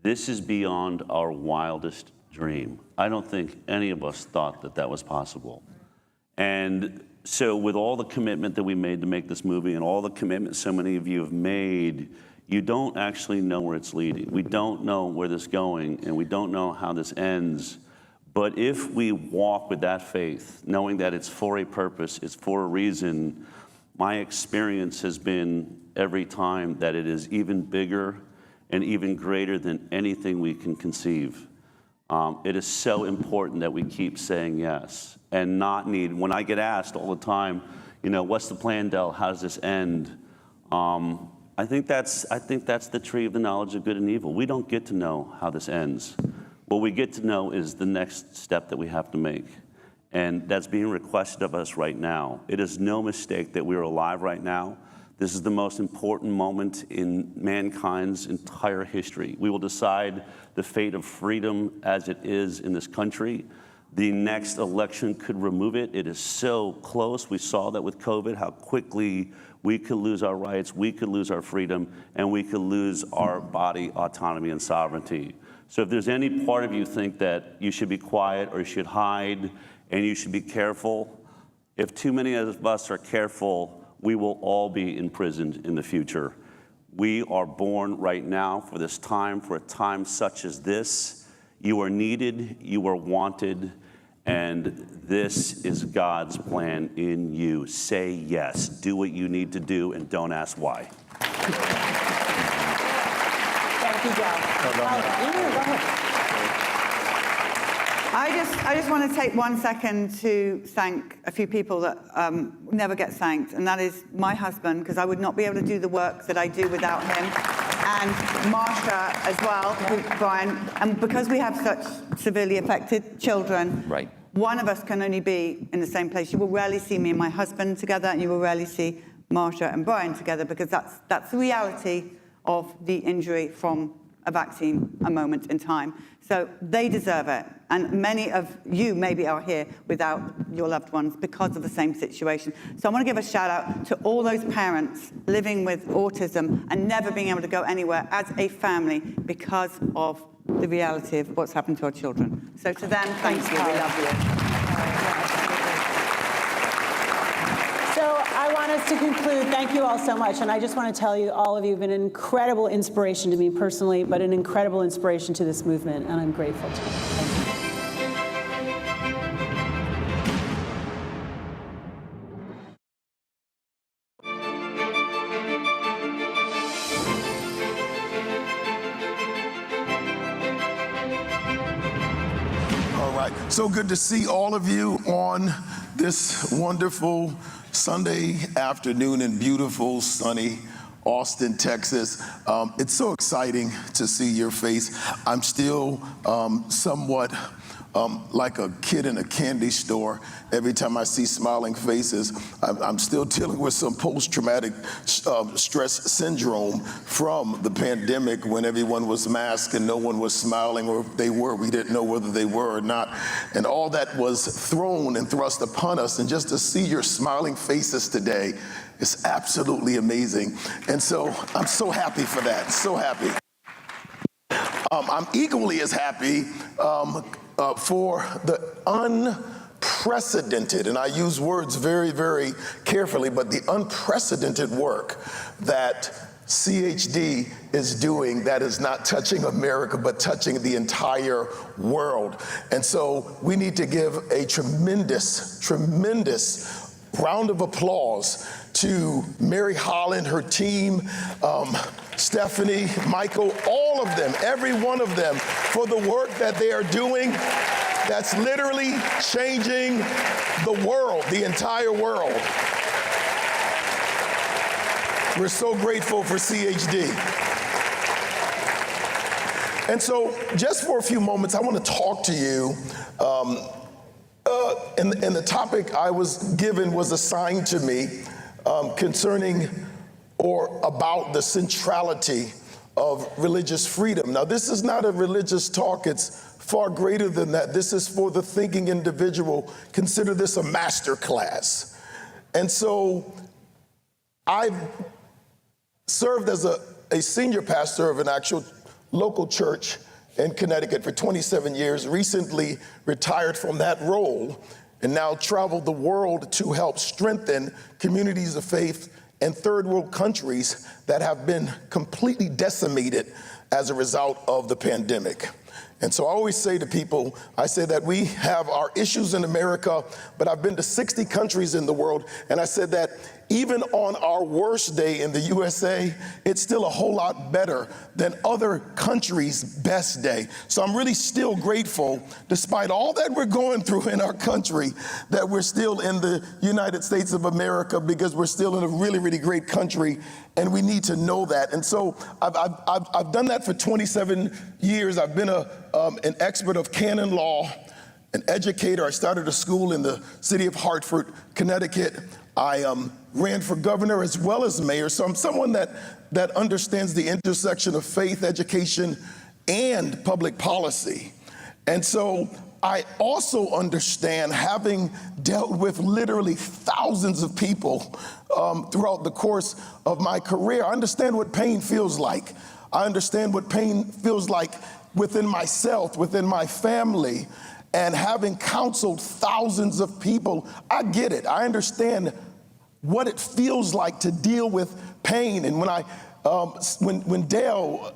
this is beyond our wildest dream. I don't think any of us thought that that was possible. And so with all the commitment that we made to make this movie and all the commitment so many of you have made, you don't actually know where it's leading. We don't know where this is going, and we don't know how this ends. But if we walk with that faith, knowing that it's for a purpose, it's for a reason, my experience has been every time that it is even bigger and even greater than anything we can conceive. It is so important that we keep saying yes and not need, when I get asked all the time, what's the plan, Del? How does this end? I think that's the tree of the knowledge of good and evil. We don't get to know how this ends. What we get to know is the next step that we have to make. And that's being requested of us right now. It is no mistake that we're alive right now. This is the most important moment in mankind's entire history. We will decide the fate of freedom as it is in this country. The next election could remove it. It is so close. We saw that with COVID, how quickly we could lose our rights, we could lose our freedom, and we could lose our body autonomy and sovereignty. So if there's any part of you think that you should be quiet or you should hide and you should be careful, if too many of us are careful, we will all be imprisoned in the future. We are born right now for this time, for a time such as this. You are needed, you are wanted, and this is God's plan in you. Say yes, do what you need to do, and don't ask why. Thank you, Del. Go ahead. I just want to take 1 second to thank a few people that never get thanked, and that is my husband, because I would not be able to do the work that I do without him, and Marsha as well, Brian, and because we have such severely affected children, Right. one of us can only be in the same place. You will rarely see me and my husband together, and you will rarely see Marsha and Brian together, because that's the reality of the injury from a vaccine, a moment in time. So they deserve it. And many of you maybe are here without your loved ones because of the same situation. So I want to give a shout out to all those parents living with autism and never being able to go anywhere as a family because of the reality of what's happened to our children. So to them, thank you. We love you. So I want us to conclude. Thank you all so much. And I just want to tell you, all of you have been an incredible inspiration to me personally, but an incredible inspiration to this movement. And I'm grateful to you. Thank you. right, so good to see all of you on this wonderful Sunday afternoon in beautiful, sunny Austin, Texas. It's so exciting to see your face. I'm still somewhat like a kid in a candy store. Every time I see smiling faces, I'm still dealing with some post-traumatic stress syndrome from the pandemic when everyone was masked and no one was smiling, or if they were, we didn't know whether they were or not. And all that was thrown and thrust upon us. And just to see your smiling faces today is absolutely amazing. And so I'm so happy for that, so happy. I'm equally as happy for the unprecedented, and I use words very, very carefully, but the unprecedented work that CHD is doing that is not touching America, but touching the entire world. And so we need to give a tremendous, tremendous round of applause to Mary Holland, her team, Stephanie, Michael, all of them, every one of them, for the work that they are doing that's literally changing the world, the entire world. We're so grateful for CHD. And so just for a few moments, I want to talk to you. And the topic I was given was assigned to me concerning or about the centrality of religious freedom. Now, this is not a religious talk. It's far greater than that. This is for the thinking individual. Consider this a master class. And so I've served as a senior pastor of an actual local church in Connecticut for 27 years, recently retired from that role, and now traveled the world to help strengthen communities of faith in third world countries that have been completely decimated as a result of the pandemic. And so I always say to people, I say that we have our issues in America, but I've been to 60 countries in the world, and I said that even on our worst day in the USA, it's still a whole lot better than other countries' best day. So I'm really still grateful, despite all that we're going through in our country, that we're still in the United States of America, because we're still in a really, really great country, and we need to know that. And so I've done that for 27 years. I've been an expert of canon law, an educator. I started a school in the city of Hartford, Connecticut. I ran for governor as well as mayor, so I'm someone that understands the intersection of faith, education, and public policy. And so I also understand, having dealt with literally thousands of people throughout the course of my career, I understand what pain feels like. I understand what pain feels like within myself, within my family, and having counseled thousands of people, I get it. I understand what it feels like to deal with pain. And when Dale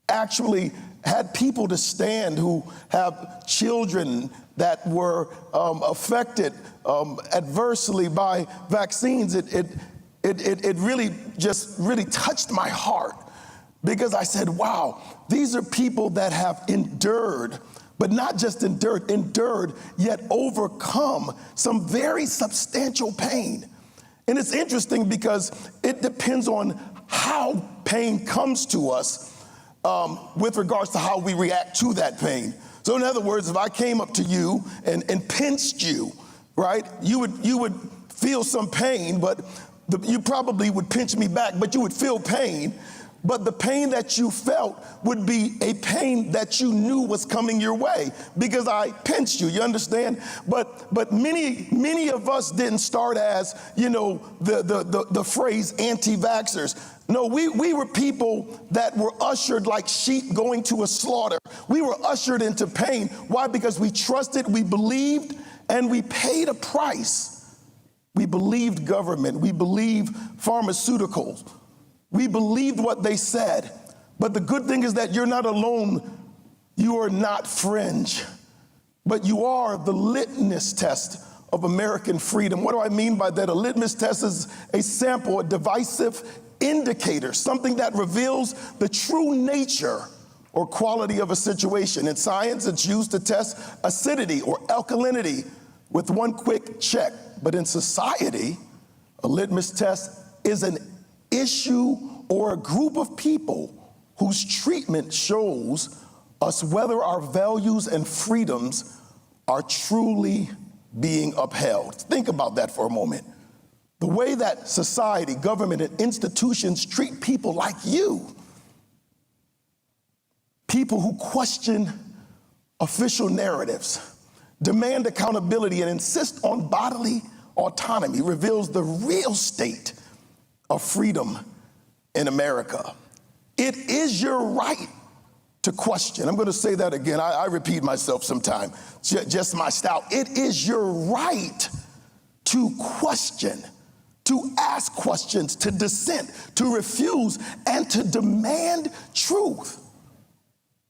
actually had people to stand who have children that were affected adversely by vaccines, it really just really touched my heart, because I said, wow, these are people that have endured, but not just endured, yet overcome some very substantial pain. And it's interesting because it depends on how pain comes to us with regards to how we react to that pain. So in other words, if I came up to you and pinched you, right, you would feel some pain, but you probably would pinch me back, but you would feel pain. But the pain that you felt would be a pain that you knew was coming your way because I pinched you, you understand? But many of us didn't start as, the phrase anti-vaxxers. No, we were people that were ushered like sheep going to a slaughter. We were ushered into pain. Why? Because we trusted, we believed, and we paid a price. We believed government, we believed pharmaceuticals. We believed what they said, but the good thing is that you're not alone. You are not fringe, but you are the litmus test of American freedom. What do I mean by that? A litmus test is a sample, a divisive indicator, something that reveals the true nature or quality of a situation. In science, it's used to test acidity or alkalinity with one quick check. But in society, a litmus test is an issue or a group of people whose treatment shows us whether our values and freedoms are truly being upheld. Think about that for a moment. The way that society, government, and institutions treat people like you, people who question official narratives, demand accountability, and insist on bodily autonomy, reveals the real state of freedom in America. It is your right to question. I'm going to say that again. I repeat myself sometime, just my style. It is your right to question, to ask questions, to dissent, to refuse, and to demand truth.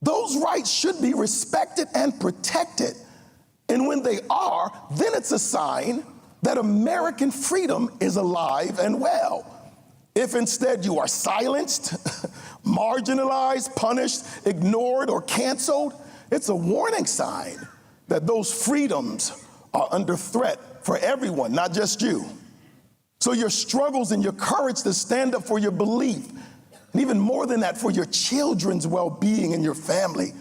Those rights should be respected and protected. And when they are, then it's a sign that American freedom is alive and well. If instead you are silenced, marginalized, punished, ignored, or canceled, it's a warning sign that those freedoms are under threat for everyone, not just you. So your struggles and your courage to stand up for your belief, and even more than that, for your children's well-being and your family,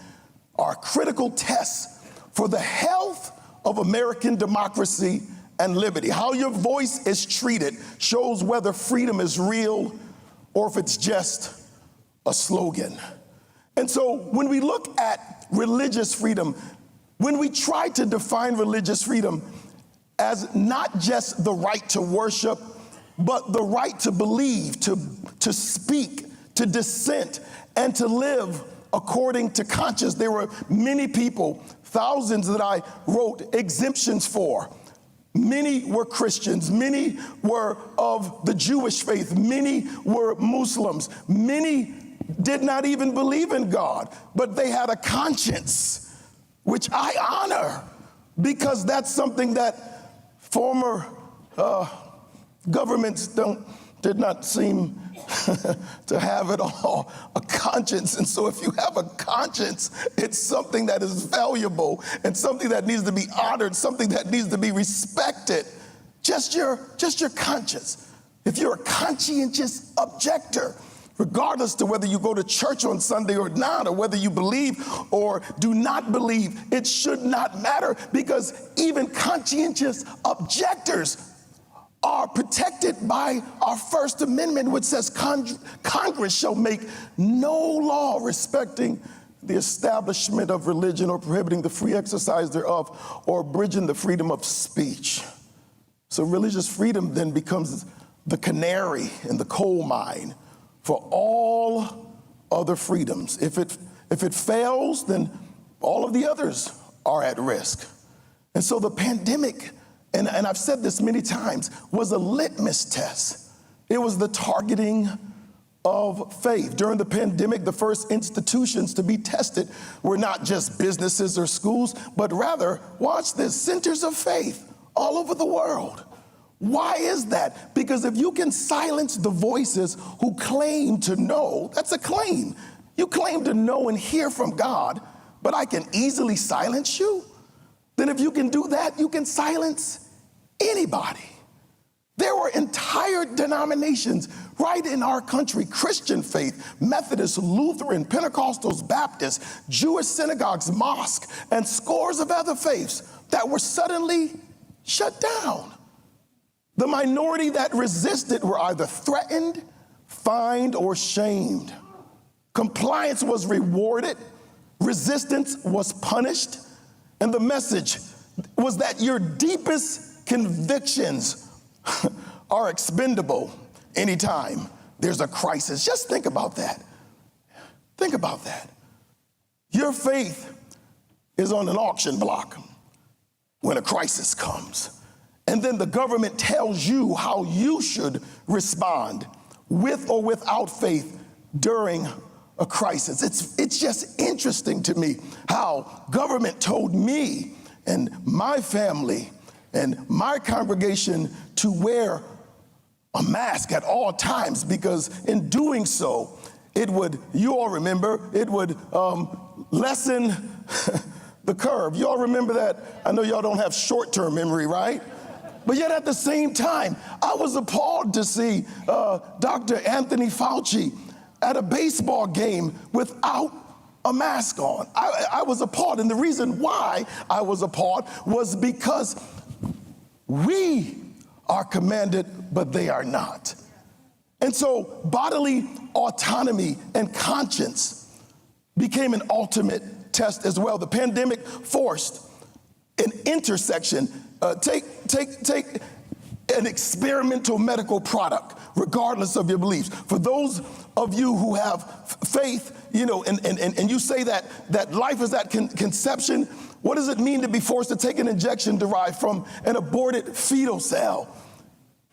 are critical tests for the health of American democracy and liberty. How your voice is treated shows whether freedom is real or if it's just a slogan. And so when we look at religious freedom, when we try to define religious freedom as not just the right to worship, but the right to believe, to speak, to dissent, and to live according to conscience, there were many people, thousands that I wrote exemptions for. Many were Christians, many were of the Jewish faith, many were Muslims, many did not even believe in God, but they had a conscience, which I honor, because that's something that former governments did not seem to have at all, a conscience. And so if you have a conscience, it's something that is valuable and something that needs to be honored, something that needs to be respected. Just your conscience. If you're a conscientious objector, regardless to whether you go to church on Sunday or not, or whether you believe or do not believe, it should not matter, because even conscientious objectors are protected by our First Amendment, which says Congress shall make no law respecting the establishment of religion or prohibiting the free exercise thereof or abridging the freedom of speech. So religious freedom then becomes the canary in the coal mine for all other freedoms. If it fails, then all of the others are at risk. And so the pandemic, and I've said this many times, was a litmus test. It was the targeting of faith. During the pandemic, the first institutions to be tested were not just businesses or schools, but rather, watch this, centers of faith all over the world. Why is that? Because if you can silence the voices who claim to know, that's a claim. You claim to know and hear from God, but I can easily silence you. Then if you can do that, you can silence anybody. There were entire denominations right in our country, Christian faith, Methodist, Lutheran, Pentecostals, Baptists, Jewish synagogues, mosques, and scores of other faiths that were suddenly shut down. The minority that resisted were either threatened, fined, or shamed. Compliance was rewarded, resistance was punished, and the message was that your deepest convictions are expendable anytime there's a crisis. Just think about that. Think about that. Your faith is on an auction block when a crisis comes. And then the government tells you how you should respond with or without faith during a crisis. It's just interesting to me how government told me and my family and my congregation to wear a mask at all times, because in doing so, you all remember, it would lessen the curve. You all remember that? I know y'all don't have short-term memory, right? But yet at the same time, I was appalled to see Dr. Anthony Fauci at a baseball game without a mask on. I was appalled. And the reason why I was appalled was because we are commanded, but they are not. And so bodily autonomy and conscience became an ultimate test as well. The pandemic forced an intersection. Take an experimental medical product, regardless of your beliefs. For those of you who have faith, and you say that life is at conception, what does it mean to be forced to take an injection derived from an aborted fetal cell?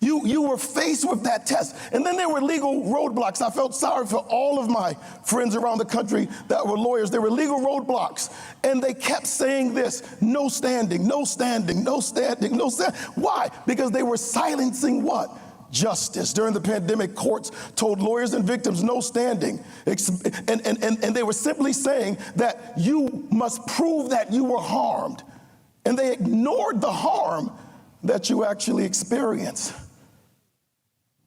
You were faced with that test. And then there were legal roadblocks. I felt sorry for all of my friends around the country that were lawyers. There were legal roadblocks. And they kept saying this: no standing, no standing, no standing, no standing. Why? Because they were silencing what? Justice. During the pandemic, courts told lawyers and victims no standing. And they were simply saying that you must prove that you were harmed. And they ignored the harm that you actually experienced.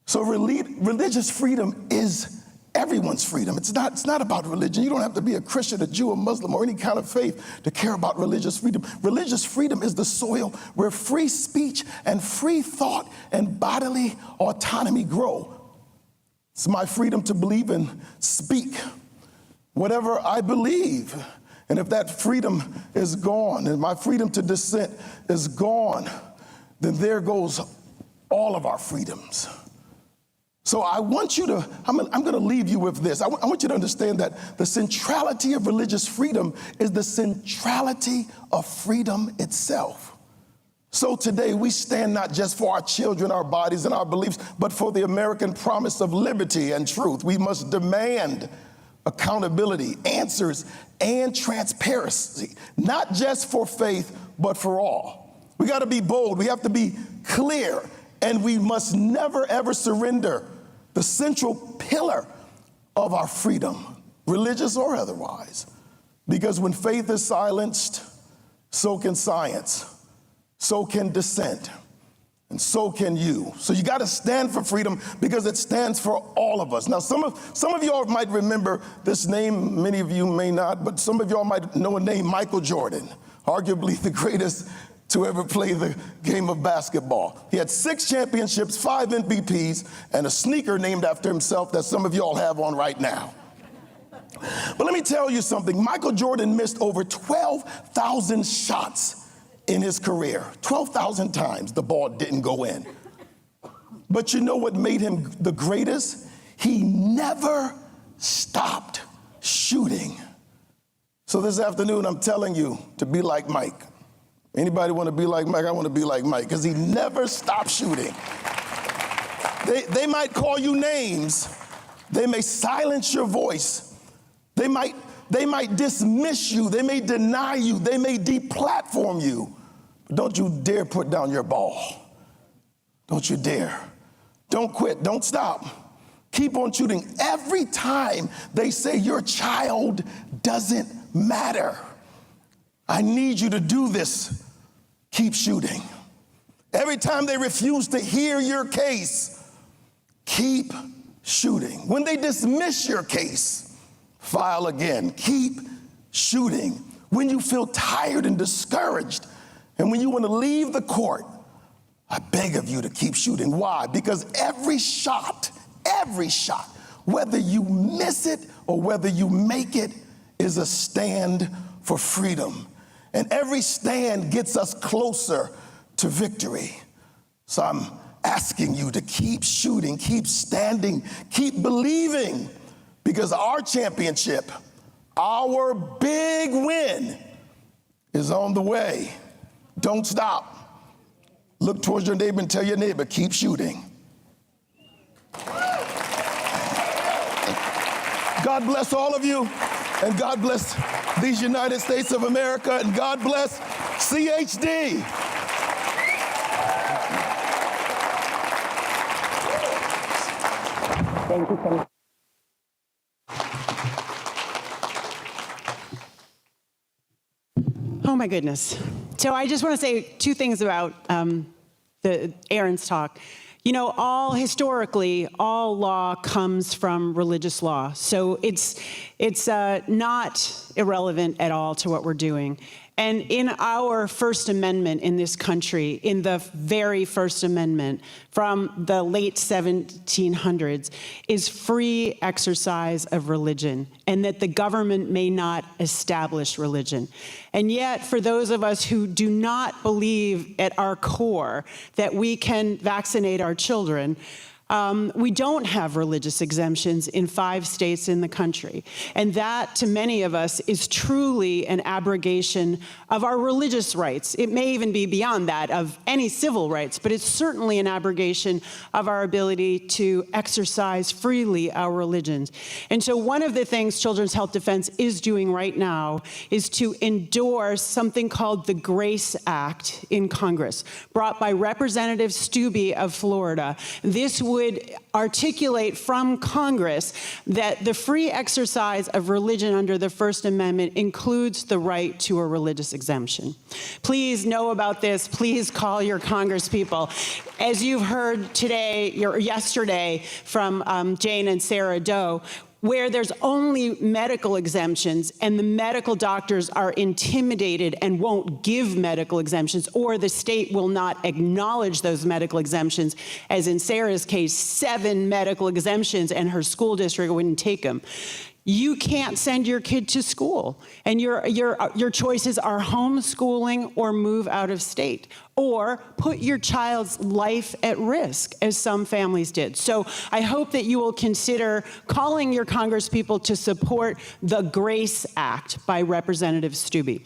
So religious freedom is everyone's freedom. It's not about religion. You don't have to be a Christian, a Jew, a Muslim, or any kind of faith to care about religious freedom. Religious freedom is the soil where free speech and free thought and bodily autonomy grow. It's my freedom to believe and speak whatever I believe. And if that freedom is gone, and my freedom to dissent is gone, then there goes all of our freedoms. So I want you to, I'm going to leave you with this. I want you to understand that the centrality of religious freedom is the centrality of freedom itself. So today we stand not just for our children, our bodies, and our beliefs, but for the American promise of liberty and truth. We must demand accountability, answers, and transparency, not just for faith, but for all. We got to be bold. We have to be clear, and we must never, ever surrender the central pillar of our freedom, religious or otherwise. Because when faith is silenced, so can science, so can dissent, and so can you. So you got to stand for freedom because it stands for all of us. Now, some of y'all might remember this name, many of you may not, but some of y'all might know a name, Michael Jordan, arguably the greatest to ever play the game of basketball. He had 6 championships, 5 MVPs, and a sneaker named after himself that some of y'all have on right now. But let me tell you something. Michael Jordan missed over 12,000 shots in his career. 12,000 times the ball didn't go in. But you know what made him the greatest? He never stopped shooting. So this afternoon, I'm telling you to be like Mike. Anybody want to be like Mike? I want to be like Mike because he never stopped shooting. They might call you names. They may silence your voice. They might dismiss you. They may deny you. They may deplatform you. But don't you dare put down your ball. Don't you dare. Don't quit. Don't stop. Keep on shooting. Every time they say your child doesn't matter, I need you to do this. Keep shooting. Every time they refuse to hear your case, keep shooting. When they dismiss your case, file again. Keep shooting. When you feel tired and discouraged, and when you want to leave the court, I beg of you to keep shooting. Why? Because every shot, whether you miss it or whether you make it, is a stand for freedom. And every stand gets us closer to victory. So I'm asking you to keep shooting, keep standing, keep believing, because our championship, our big win, is on the way. Don't stop. Look towards your neighbor and tell your neighbor, keep shooting. God bless all of you, and God bless these United States of America, and God bless CHD. Thank you so much. Oh my goodness. So I just want to say two things about Aaron's talk. You know, historically, all law comes from religious law. So it's not irrelevant at all to what we're doing. And in our First Amendment in this country, in the very First Amendment from the late 1700s, is free exercise of religion, and that the government may not establish religion. And yet, for those of us who do not believe at our core that we can vaccinate our children, we don't have religious exemptions in 5 states in the country. And that, to many of us, is truly an abrogation of our religious rights. It may even be beyond that, of any civil rights, but it's certainly an abrogation of our ability to exercise freely our religions. And so one of the things Children's Health Defense is doing right now is to endorse something called the GRACE Act in Congress, brought by Representative Stubbe of Florida. This would articulate from Congress that the free exercise of religion under the First Amendment includes the right to a religious exemption. Please know about this. Please call your congresspeople. As you've heard today, or yesterday, from Jane and Sarah Doe, where there's only medical exemptions and the medical doctors are intimidated and won't give medical exemptions, or the state will not acknowledge those medical exemptions, as in Sarah's case, 7 medical exemptions, and her school district wouldn't take them. You can't send your kid to school, and your choices are homeschooling or move out of state, or put your child's life at risk, as some families did. So I hope that you will consider calling your congresspeople to support the GRACE Act by Representative Stubbe.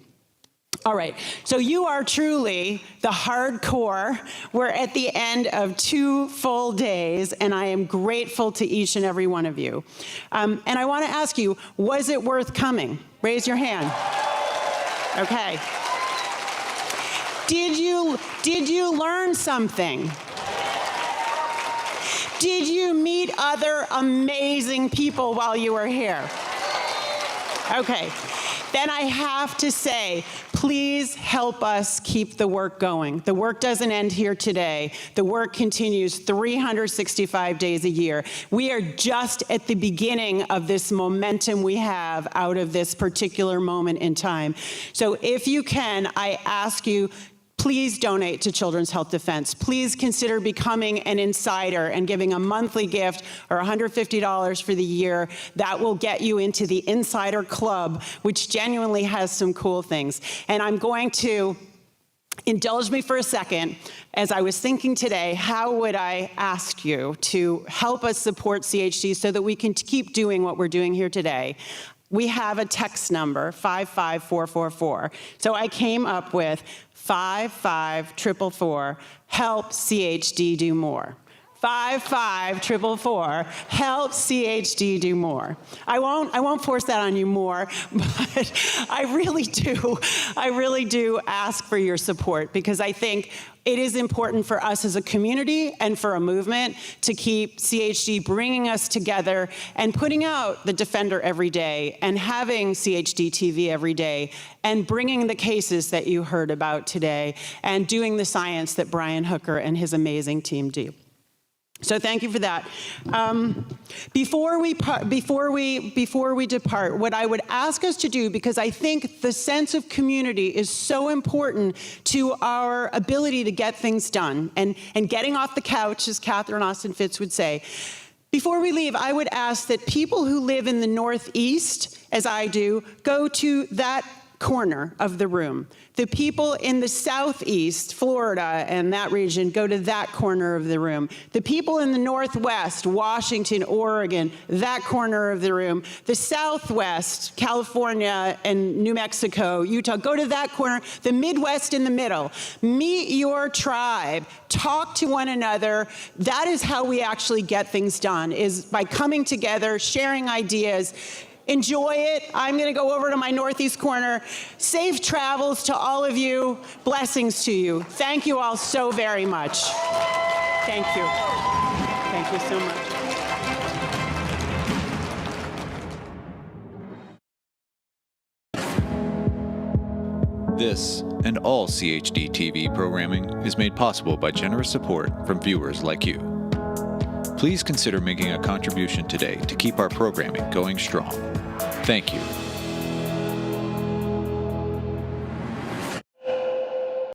All right, so you are truly the hardcore. We're at the end of 2 full days, and I am grateful to each and every one of you. And I want to ask you, was it worth coming? Raise your hand. Okay. Did you learn something? Did you meet other amazing people while you were here? Okay. Then I have to say, please help us keep the work going. The work doesn't end here today. The work continues 365 days a year. We are just at the beginning of this momentum we have out of this particular moment in time. So if you can, I ask you, please donate to Children's Health Defense. Please consider becoming an insider and giving a monthly gift or $150 for the year. That will get you into the Insider Club, which genuinely has some cool things. And I'm going to indulge me for a second. As I was thinking today, how would I ask you to help us support CHD so that we can keep doing what we're doing here today? We have a text number, 55444. So I came up with 55444, help CHD do more. 55444, help CHD do more. I won't force that on you more, but I really do ask for your support, because I think it is important for us as a community and for a movement to keep CHD bringing us together and putting out the Defender every day and having CHD TV every day and bringing the cases that you heard about today and doing the science that Brian Hooker and his amazing team do. So thank you for that. Before we depart, what I would ask us to do, because I think the sense of community is so important to our ability to get things done and getting off the couch, as Catherine Austin Fitz would say. Before we leave, I would ask that people who live in the Northeast, as I do, go to that corner of the room. The people in the Southeast, Florida and that region, go to that corner of the room. The people in the Northwest, Washington, Oregon, that corner of the room. The Southwest, California and New Mexico, Utah, go to that corner. The Midwest in the middle. Meet your tribe. Talk to one another. That is how we actually get things done, is by coming together, sharing ideas. Enjoy it. I'm going to go over to my Northeast corner. Safe travels to all of you. Blessings to you. Thank you all so very much. Thank you. Thank you so much. This and all CHD TV programming is made possible by generous support from viewers like you. Please consider making a contribution today to keep our programming going strong. Thank you.